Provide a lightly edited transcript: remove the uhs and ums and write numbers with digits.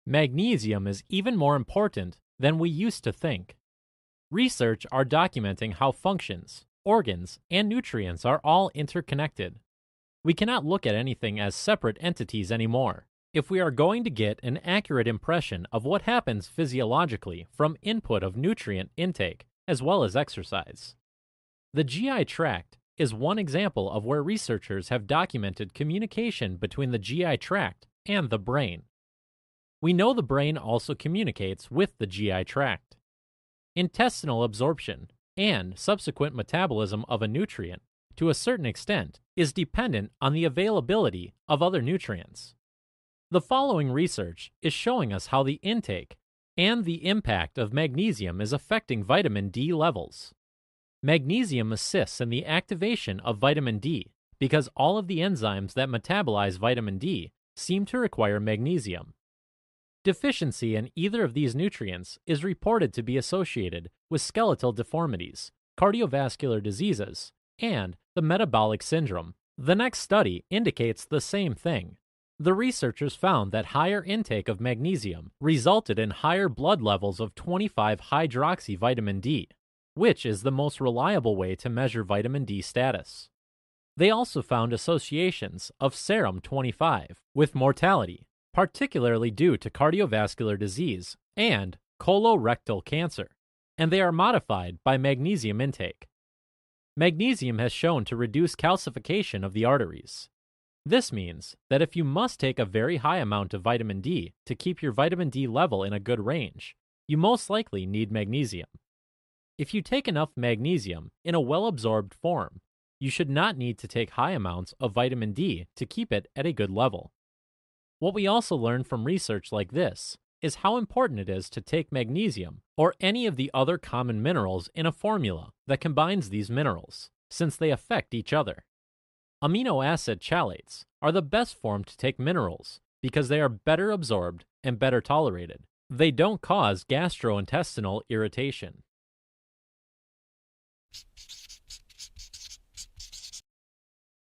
Magnesium is even more important than we used to think. Research are documenting how functions, organs, and nutrients are all interconnected. We cannot look at anything as separate entities anymore if we are going to get an accurate impression of what happens physiologically from input of nutrient intake as well as exercise. The GI tract is one example of where researchers have documented communication between the GI tract and the brain. We know the brain also communicates with the GI tract. Intestinal absorption and subsequent metabolism of a nutrient, to a certain extent, is dependent on the availability of other nutrients. The following research is showing us how the intake and the impact of magnesium is affecting vitamin D levels. Magnesium assists in the activation of vitamin D because all of the enzymes that metabolize vitamin D seem to require magnesium. Deficiency in either of these nutrients is reported to be associated with skeletal deformities, cardiovascular diseases, and the metabolic syndrome. The next study indicates the same thing. The researchers found that higher intake of magnesium resulted in higher blood levels of 25-hydroxyvitamin D, which is the most reliable way to measure vitamin D status. They also found associations of serum 25 with mortality, particularly due to cardiovascular disease and colorectal cancer, and they are modified by magnesium intake. Magnesium has shown to reduce calcification of the arteries. This means that if you must take a very high amount of vitamin D to keep your vitamin D level in a good range, you most likely need magnesium. If you take enough magnesium in a well-absorbed form, you should not need to take high amounts of vitamin D to keep it at a good level. What we also learn from research like this is how important it is to take magnesium or any of the other common minerals in a formula that combines these minerals, since they affect each other. Amino acid chalates are the best form to take minerals because they are better absorbed and better tolerated. They don't cause gastrointestinal irritation.